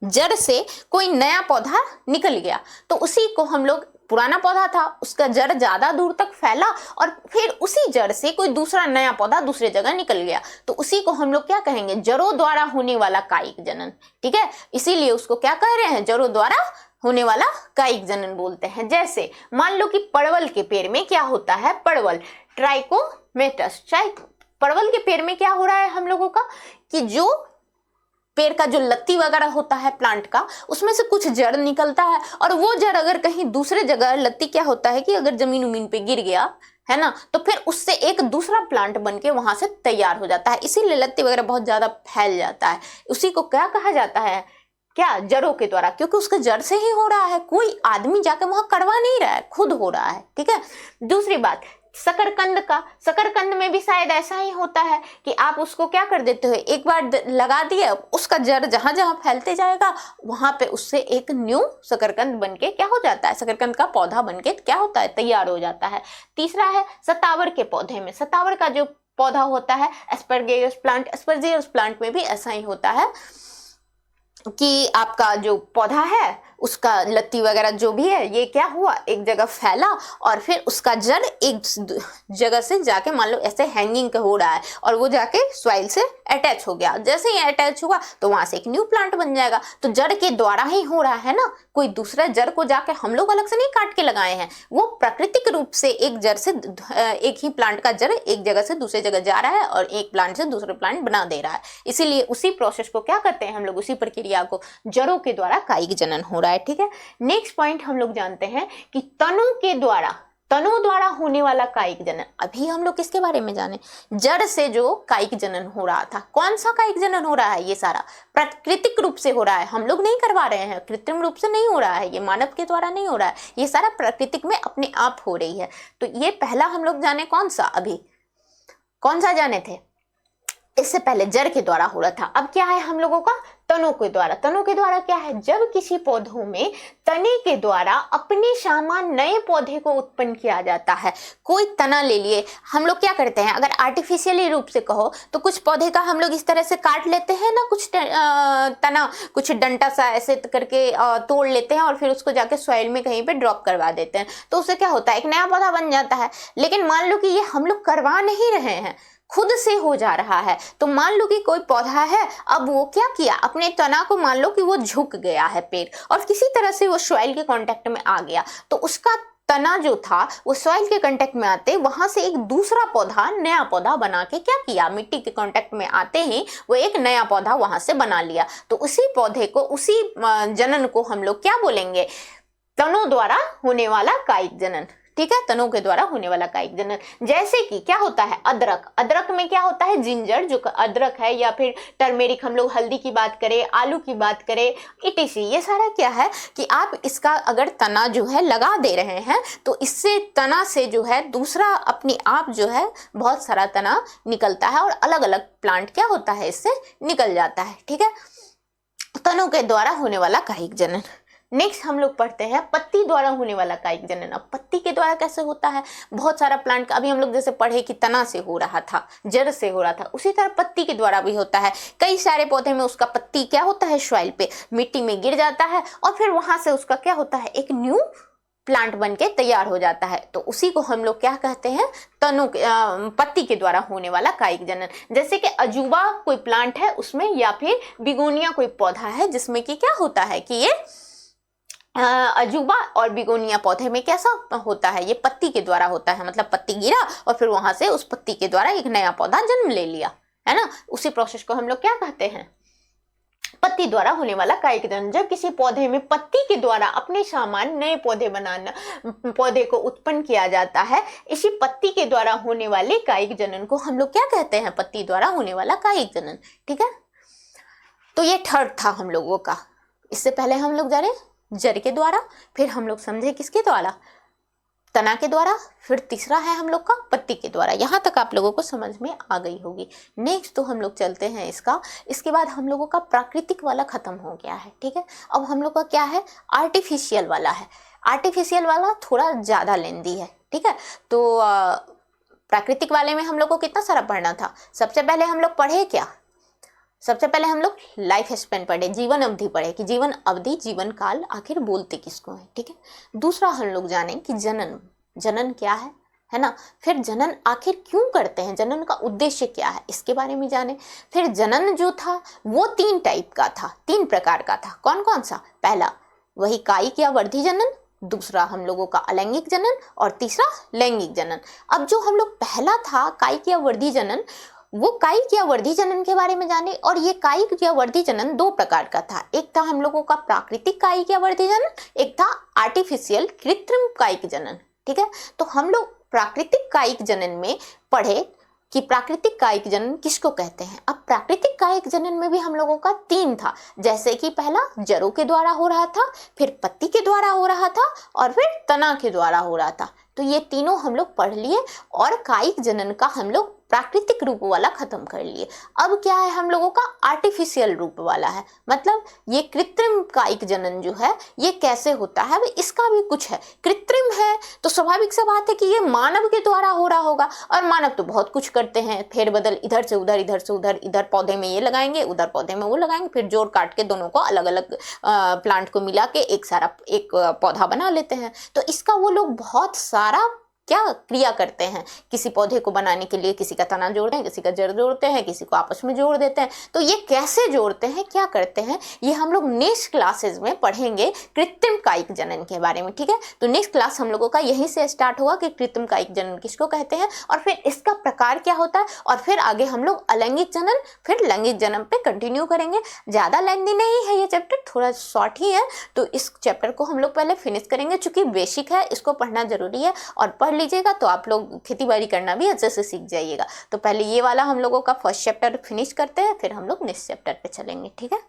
जड़ से कोई नया पौधा निकल गया तो उसी को हम लोग, पुराना पौधा था उसका जड़ ज्यादा दूर तक फैला और फिर उसी जड़ से कोई दूसरा नया पौधा दूसरे जगह निकल गया तो उसी को हम लोग क्या कहेंगे, जड़ों द्वारा होने वाला कायिक जनन। ठीक है, इसीलिए उसको क्या कह रहे हैं, जड़ों द्वारा होने वाला कायिक जनन बोलते हैं। जैसे मान लो कि परवल के पेड़ में क्या होता है, परवल ट्राइकोमेटस, परवल के पेड़ में क्या हो रहा है हम लोगों का कि जो पेड़ का जो लत्ती वगैरह होता है प्लांट का उसमें से कुछ जड़ निकलता है और वो जड़ अगर कहीं दूसरे जगह, लत्ती क्या होता है कि अगर जमीन उमीन पे गिर गया है ना तो फिर उससे एक दूसरा प्लांट बनके वहां से तैयार हो जाता है। इसीलिए लत्ती वगैरह बहुत ज्यादा फैल जाता है। उसी को क्या कहा जाता है, क्या, जड़ों के द्वारा, क्योंकि उसके जड़ से ही हो रहा है। कोई आदमी जाके वहां करवा नहीं रहा है, खुद हो रहा है। ठीक है, दूसरी बात शकरकंद का, शकरकंद में भी शायद ऐसा ही होता है कि आप उसको क्या कर देते हो, एक बार लगा दिए उसका जड़ जहां जहां फैलते जाएगा वहां पे उससे एक न्यू शकरकंद बनके क्या हो जाता है, शकरकंद का पौधा बनके क्या होता है, तैयार हो जाता है। तीसरा है सतावर के पौधे में, सतावर का जो पौधा होता है एस्परजेरियस प्लांट, एस्परजेरियस प्लांट में भी ऐसा ही होता है कि आपका जो पौधा है उसका लत्ती वगैरह जो भी है ये क्या हुआ, एक जगह फैला और फिर उसका जड़ एक जगह से जाके मान लो ऐसे हैंगिंग हो रहा है और वो जाके सॉइल से अटैच हो गया। जैसे ही अटैच हुआ तो वहां से एक न्यू प्लांट बन जाएगा। तो जड़ के द्वारा ही हो रहा है ना, कोई दूसरा जड़ को जाके हम लोग अलग से नहीं काट के लगाए हैं, वो प्राकृतिक रूप से एक जड़ से एक ही प्लांट का जड़ एक जगह से दूसरे जगह जा रहा है और एक प्लांट से दूसरे प्लांट बना दे रहा है। इसीलिए उसी प्रोसेस को क्या करते हैं हम लोग, उसी प्रक्रिया को जड़ों के द्वारा कायिक जनन हो रहा है। ठीक है, नेक्स्ट पॉइंट हम लोग जानते हैं कि तनों के द्वारा, तनों द्वारा होने वाला कायिक जनन। अभी हम लोग किसके बारे में जाने, जड़ से जो कायिक जनन हो रहा था। कौन सा कायिक जनन हो रहा है, ये सारा प्राकृतिक रूप से हो रहा है, हम लोग नहीं करवा रहे हैं, कृत्रिम रूप से नहीं हो रहा है, ये मानव के द्वारा नहीं हो रहा है, ये सारा प्राकृतिक में अपने आप हो रही है। तो ये पहला हम लोग जाने कौन सा, अभी कौन सा जाने थे, इससे पहले जड़ के द्वारा हो रहा था। अब क्या है हम लोगों का, तनों के द्वारा। तनों के द्वारा क्या है, जब किसी पौधों में तने के द्वारा अपने सामान नए पौधे को उत्पन्न किया जाता है। कोई तना ले लिए, हम लोग क्या करते हैं, अगर आर्टिफिशियली रूप से कहो तो कुछ पौधे का हम लोग इस तरह से काट लेते हैं ना, कुछ तना, कुछ डंटा सा ऐसे करके तोड़ लेते हैं और फिर उसको जाके सॉइल में कहीं पे ड्रॉप करवा देते हैं। तो उससे क्या होता है, एक नया पौधा बन जाता है। लेकिन मान लो कि ये हम लोग करवा नहीं रहे हैं, खुद से हो जा रहा है। तो मान लो कि कोई पौधा है, अब वो क्या किया, अपने तना को मान लो कि वो झुक गया है पेड़ और किसी तरह से वो सॉइल के कांटेक्ट में आ गया, तो उसका तना जो था वो सॉइल के कांटेक्ट में आते वहां से एक दूसरा पौधा, नया पौधा बना के क्या किया, मिट्टी के कांटेक्ट में आते ही वो एक नया पौधा वहां से बना लिया। तो उसी पौधे को, उसी जनन को हम लोग क्या बोलेंगे, तनों द्वारा होने वाला कायिक जनन। ठीक है, तनों के द्वारा होने वाला कायिक जनन। जैसे कि क्या होता है, अदरक, अदरक में क्या होता है, जिंजर जो अदरक है, या फिर टर्मेरिक, हम लोग हल्दी की बात करें, आलू की बात करें, इटीसी, ये सारा क्या है कि आप इसका अगर तना जो है लगा दे रहे हैं तो इससे तना से जो है दूसरा अपने आप जो है बहुत सारा तना निकलता है और अलग अलग प्लांट क्या होता है इससे निकल जाता है। ठीक है, तनों के द्वारा होने वाला कायिक जनन। नेक्स्ट हम लोग पढ़ते हैं पत्ती द्वारा होने वाला कायिक जनन। अब पत्ती के द्वारा कैसे होता है, बहुत सारा प्लांट का, अभी हम लोग जैसे पढ़े कि तना से हो रहा था, जड़ से हो रहा था, उसी तरह पत्ती के द्वारा भी होता है। कई सारे पौधे में उसका पत्ती क्या होता है, सॉइल पे मिट्टी में गिर जाता है और फिर वहां से उसका क्या होता है, एक न्यू प्लांट बनके तैयार हो जाता है। तो उसी को हम लोग क्या कहते हैं, तनों पत्ती के द्वारा होने वाला कायिक जनन। जैसे कि अजूबा कोई प्लांट है उसमें, या फिर बिगोनिया कोई पौधा है जिसमें कि क्या होता है कि ये अजूबा और बिगोनिया पौधे में कैसा होता है, ये पत्ती के द्वारा होता है, मतलब पत्ती गिरा और फिर वहां से उस पत्ती के द्वारा एक नया पौधा जन्म ले लिया। है ना। उसी प्रोसेस को हम लोग क्या कहते हैं, पत्ती द्वारा होने वाला कायिक जनन। जब किसी पौधे में पत्ती के द्वारा अपने समान नए पौधे को उत्पन्न किया जाता है, इसी पत्ती के द्वारा होने वाले कायिक जनन को हम लोग क्या कहते हैं, पत्ती द्वारा होने वाला कायिक जनन। ठीक है, तो ये थर्ड था हम लोगों का। इससे पहले हम लोग जाने जड़ के द्वारा, फिर हम लोग समझे किसके द्वारा, तना के द्वारा, फिर तीसरा है हम लोग का पत्ती के द्वारा। यहाँ तक आप लोगों को समझ में आ गई होगी। नेक्स्ट तो हम लोग चलते हैं इसके बाद हम लोगों का प्राकृतिक वाला खत्म हो गया है। ठीक है, अब हम लोग का क्या है, आर्टिफिशियल वाला है। आर्टिफिशियल वाला थोड़ा ज़्यादा लेंदी है। ठीक है, तो प्राकृतिक वाले में हम लोग को कितना सारा पढ़ना था। सबसे पहले हम लोग पढ़े क्या, सबसे पहले हम लोग लाइफ स्पेन पढ़े, जीवन अवधि पढ़े कि जीवन अवधि, जीवन काल आखिर बोलते किसको है। ठीक है, दूसरा हम लोग जाने कि जनन क्या है ना। फिर जनन आखिर क्यों करते हैं, जनन का उद्देश्य क्या है, इसके बारे में जाने। फिर जनन जो था वो 3 टाइप का था, 3 प्रकार का था। कौन कौन सा, पहला वही कायिक या वर्धी जनन, दूसरा हम लोगों का अलैंगिक जनन, और तीसरा लैंगिक जनन। अब जो हम लोग पहला था कायिक या वर्धी जनन, वो कायिक या वर्धी जनन के बारे में जाने। और ये कायिक या वर्धी जनन 2 प्रकार का था। एक था हम लोगों का प्राकृतिक कायिक या वर्धी जनन, एक था आर्टिफिशियल कृत्रिम कायिक जनन। ठीक है, तो हम लोग प्राकृतिक कायिक जनन में पढ़े कि प्राकृतिक कायिक जनन किसको कहते हैं। अब प्राकृतिक कायिक जनन में भी हम लोगों का 3 था, जैसे कि पहला जड़ों के द्वारा हो रहा था, फिर पत्ती के द्वारा हो रहा था, और फिर तना के द्वारा हो रहा था। तो ये तीनों हम लोग पढ़ लिए और कायिक जनन का हम लोग प्राकृतिक रूप वाला खत्म कर लिए। अब क्या है हम लोगों का आर्टिफिशियल रूप वाला है, मतलब ये कृत्रिम कायिक जनन जो है ये कैसे होता है, इसका भी कुछ है। कृत्रिम है तो स्वाभाविक सा बात है कि ये मानव के द्वारा हो रहा होगा, और मानव तो बहुत कुछ करते हैं, फेरबदल इधर से उधर, इधर से उधर, इधर पौधे में ये लगाएंगे, उधर पौधे में वो लगाएंगे, फिर जोड़ काट के दोनों को अलग अलग प्लांट को मिला के एक पौधा बना लेते हैं। तो इसका वो लोग बहुत सारा क्या क्रिया करते हैं, किसी पौधे को बनाने के लिए किसी का तना जोड़ते हैं, किसी का जड़ जोड़ते हैं, किसी को आपस में जोड़ देते हैं। तो ये कैसे जोड़ते हैं, क्या करते हैं, ये हम लोग नेक्स्ट क्लासेस में पढ़ेंगे कृत्रिम कायिक जनन के बारे में। ठीक है, तो नेक्स्ट क्लास हम लोगों का यहीं से स्टार्ट होगा कि कृत्रिम कायिक जनन किसको कहते हैं, और फिर इसका प्रकार क्या होता है, और फिर आगे हम लोग अलैंगिक जनन, फिर लैंगिक जनन पे कंटिन्यू करेंगे। ज़्यादा लेंथी नहीं है ये चैप्टर, थोड़ा शॉर्ट ही है, तो इस चैप्टर को हम लोग पहले फिनिश करेंगे, चूंकि बेसिक है, इसको पढ़ना जरूरी है, और पढ़ लीजिएगा तो आप लोग खेती बाड़ी करना भी अच्छे से सीख जाइएगा। तो पहले ये वाला हम लोगों का फर्स्ट चैप्टर फिनिश करते हैं, फिर हम लोग नेक्स्ट चैप्टर पे चलेंगे। ठीक है।